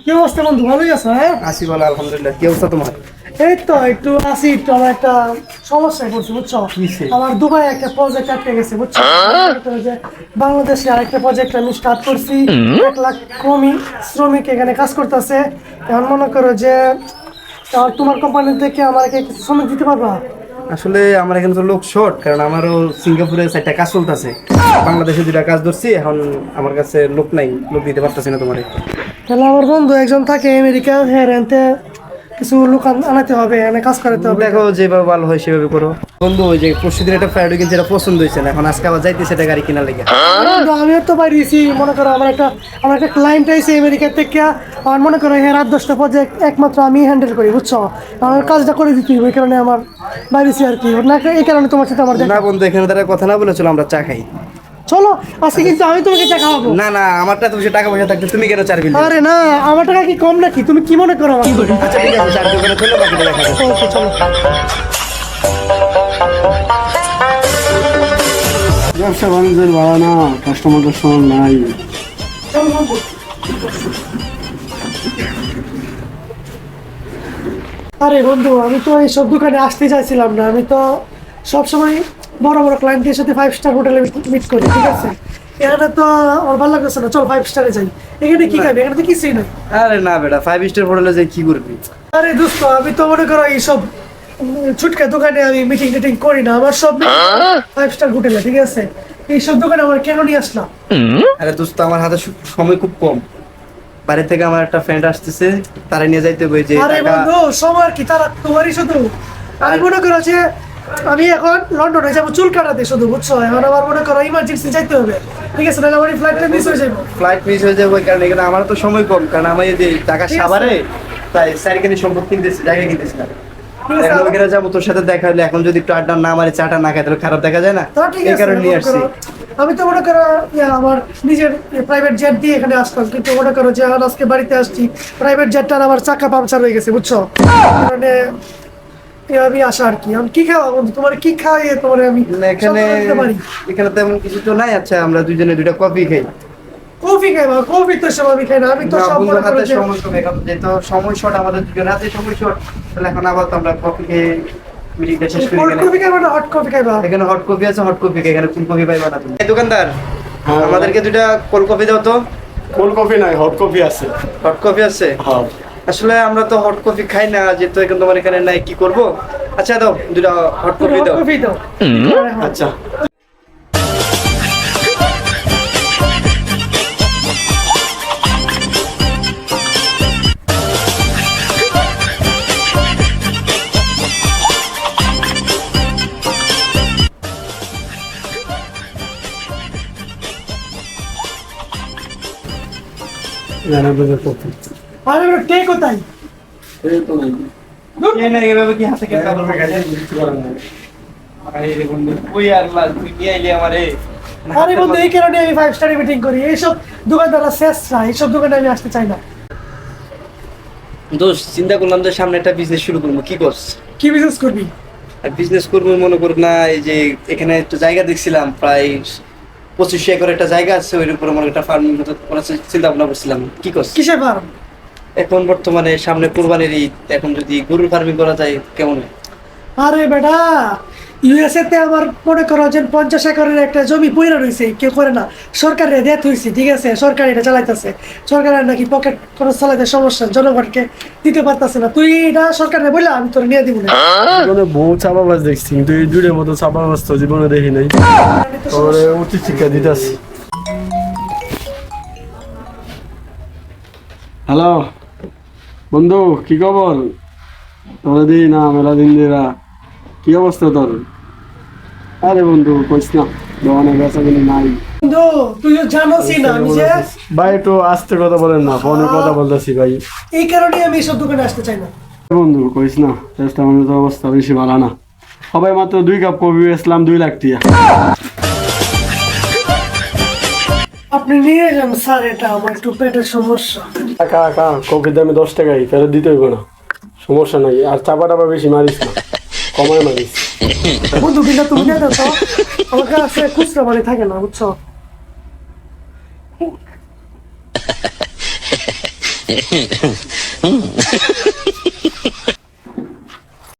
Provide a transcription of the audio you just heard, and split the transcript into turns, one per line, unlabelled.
কি অবস্থা বন্ধু, ভালোই আছো? হ্যাঁ
আসি বলো, আলহামদুলিল্লাহ। কি অবস্থা তোমার?
এই তো একটু আসি, একটু আমার একটা সমস্যায় পড়ছি বুঝছো।
কিসে?
আমার দুবাই একটা প্রজেক্ট আটকে গেছে বুঝছো। মনে যে বাংলাদেশে আরেকটা প্রজেক্ট আমি স্টার্ট করছি, 1 লাখ শ্রমিক এখানে কাজ করতেছে। এখন মনে করো যে তোমার কোম্পানি থেকে আমাকে কিছু শ্রমিক দিতে পারবা?
আসলে আমার এখানে তো লোক শর্ট, কারণ আমারও সিঙ্গাপুরে 4টা কাজ চলতেছে, বাংলাদেশে 2টা কাজ ধরছি। এখন আমার কাছে লোক নাই, লোক দিতে পারতেছি না তোমার।
তাহলে আমার বন্ধু একজন থাকে আমেরিকা, হ্যাঁ রেন্টে কিছু লোক আনাতে হবে, এখানে কাজ করাতে হবে।
দেখো যেভাবে ভালো হয় সেভাবে করো বন্ধু। ওই যে পরশুদিন একটা ফ্রাইড কিন্তু যেটা পছন্দ হয়েছে না, এখন আজকে আবার যাইতেছে এটা গাড়ি কেনার লেগে।
বন্ধু, আমিও তো বাইরেছি। মনে করো আমার একটা ক্লায়েন্ট আইছে আমেরিকা থেকে। আমার মনে করো হ্যাঁ 8-10টা প্রজেক্ট একমাত্র আমি হ্যান্ডেল করি বুঝছো। আমার কাজটা করে দিতে হবে, ওই কারণে আমার বাইরেছি আর কি। না এই কারণে তোমার সাথে আমার দেখা।
না বন্ধু, এখানে তারা কথা না বলে চলো আমরা চা খাই।
চলো আজকে কিন্তু আমি তোমাকে চা খাওয়াবো।
না না, আমারটা তুমি টাকা পয়সা থাকতে তুমি কেন 4 বিল?
আরে না, আমার টাকা কি কম নাকি? তুমি কি মনে করো আমার?
আচ্ছা ঠিক আছে, 4 দোকানে চলো, বাকিটা দেখা যাবে।
ওকে, চলো।
ব্যবসা বাণিজ্যের বাড়া না, কাস্টমারদের সঙ্গে নাই।
চলো বন্ধু। আরে বন্ধু, আমি তো এইসব দোকানে আসতে চাইছিলাম না। আমি তো সবসময় বড় বড় ক্লায়েন্টের সাথে 5 স্টার হোটেলে মিট করি, ঠিক আছে? এখানে তো আমার ভালো লাগতেছে না, চল 5 স্টারে যাই। এখানে কি খাবি? এখানে তো কিছুই নাই।
আরে না বেটা, 5 স্টার হোটেলে যাই কি করবি?
আরে দোস্ত, আমি তো মনে করো এইসব ছুটকা দোকানে আমি মিটিং টিটিং করি না। আমার সব 5 স্টার হোটেলে, ঠিক আছে? এইসব দোকানে আমার কেন নিয়ে আসলাম?
আরে দোস্ত, আমার হাতে সময় খুব কম। বাইরে থেকে আমার একটা ফ্রেন্ড আসতেছে, তারা নিয়ে যাইতে হবে যে
আরে
টাকা।
বন্ধু, সময় কি তারা তোমারই শুধু? আমি মনে করো যে আমি এখন লন্ডনে যাবো চুল কাটাতে শুধু বুঝছো। এখন আমার মনে করো ইমার্জেন্সি যাইতে হবে, ঠিক আছে? নাহলে আমার ফ্লাইটটা মিস হয়ে যাবো।
ফ্লাইট মিস হয়ে যাবে ওই কারণে, এখানে আমার তো সময় কম, কারণ আমি এই যে টাকা
ঠিক আছে।
সাবারে তাই সাইকেল সম্পত্তি কিনতেছি, জায়গা কিনতেছিলাম।
ঠিক আছে,
এখন ওইখানে যাবো, তোর সাথে দেখা হলে এখন যদি একটু আড্ডা না মারি, চাটা না খাই, তাহলে খারাপ দেখা যায় না।
তো ঠিক
এই
আছে,
কারণে নিয়ে
মনে করো,
আসছি।
আমি তো মনে করো আমার নিজের প্রাইভেট জেট দিয়ে এখানে আসতাম, কিন্তু মনে করো যে এখন আজকে বাড়িতে আসছি, প্রাইভেট জেটটার আমার চাকা পাংচার হয়ে গেছে বুঝছো। মানে আমি আসা আর কি। আমি কি খাওয়া বন্ধু, তোমার কি খাওয়াই তোমার আমি
না, এখানে
সব দিতে পারি?
এখানে তেমন কিছু তো নাই। আচ্ছা আমরা দুজনে 2টা কফি খাই।
কফি খাই বা কফি তো সব আমি খাই না। আমি তো
না
সব
বন্ধু,
মনে করো
হাতে
যে
সময় কম, এখন যেহেতু সময় শর্ট, আমাদের দুজনের হাতে সময় শর্ট, তাহলে এখন আবার তো আমরা কফি খেয়ে মিটিংটা শেষ করি।
কোল্ড কফি খাইবা না হট কফি খাইবা?
এখানে হট কফি আছে, হট কফি খাই। এখানে কোন কফি পাইবা না তুমি? এই দোকানদার,
হ্যাঁ।
আমাদেরকে 2টা কোল্ড কফি দাও তো।
কোল্ড কফি নাই, হট কফি আছে।
হট কফি আছে?
হ্যাঁ।
আসলে আমরা তো হট কফি খাই না, যেহেতু এখন তোমার এখানে নাই, কি করব? আচ্ছা দাও 2টা হট কফি
হট
দাও।
কফি দাও।
আচ্ছা। জানা বুঝে কফি।
আরে বড় কে কোথায়?
এই তো নাই।
এই না, এভাবে কি হাতে কেন কাপড় লাগাই? আরে বন্ধু, ওই আর লাল তুই নিয়ে আইলি আমারে।
আরে বন্ধু, এই কারণে আমি 5 স্টারে মিটিং করি। এইসব দোকানদাররা শেষ না, এইসব দোকানে আমি আসতে চাই না।
দোস্ত, চিন্তা করলাম যে সামনে একটা বিজনেস শুরু করবো, কি করছ?
কি বিজনেস করবি?
আর বিজনেস করবো মনে করো না, এই যে এখানে একটা জায়গা দেখছিলাম, প্রায় 2500 একর একটা জায়গা আছে, ওই উপরে মনে একটা ফার্মিং করার চিন্তা ভাবনা করছিলাম, কি করছ?
কিসের ফার্ম?
এখন বর্তমানে সামনে কুরবানির ঈদ, এখন যদি গরুর ফার্মিং করা যায় কেমন হয়?
আরে বেটা, ইউএসএ তে আমার মনে করো যে 50 একরের একটা জমি পইরা রইছে, কেউ করে না। সরকারের দেয়া হইছে, ঠিক আছে? সরকার এটা চালাইতেছে। সরকারের নাকি পকেট খরচ চালাইতে সমস্যা, জনগণকে দিতে পারতাছে না। তুই এটা সরকারে বললা, আমি তোর নিয়ে দিব না।
জীবনে বহু চাপাবাজ দেখছি, কিন্তু এই দুইটার মতো চাপাবাজ তো জীবনে দেখি নাই। তোরে উচিত শিক্ষা দিতেছি। হ্যালো বন্ধু, কি খবর? তোরা দিই না মেলা দিন দিরা, কি অবস্থা তোর? আরে বন্ধু কইস না, দোকানে বেচা কিনে নাই।
বন্ধু, তুই তো জানোসই না আমি যে
ভাই একটু আস্তে কথা বলেন না, ফোনে কথা বলতেছি ভাই।
এই কারণে আমি এইসব দোকানে আসতে চাই না।
বন্ধু কইস না, চেষ্টা আমাদের তো অবস্থা বেশি ভালো না। সবাই মাত্র 2 কাপ কফি বেচলাম 2 লাখ টাকা।
আপনি নিয়ে যান স্যার, এটা আমার একটু পেটের সমস্যা।
কাকা কাকা, কফির দামে 10 টাকাই, ফেরত দিতে হইব না, সমস্যা নাই। আর চাপা টাপা বেশি মারিস না, কমায় মারিস।
বন্ধু বিনা তুমি নিয়ে যাও তো, আমার কাছে খুচরা বাড়ি থাকে না বুঝছো।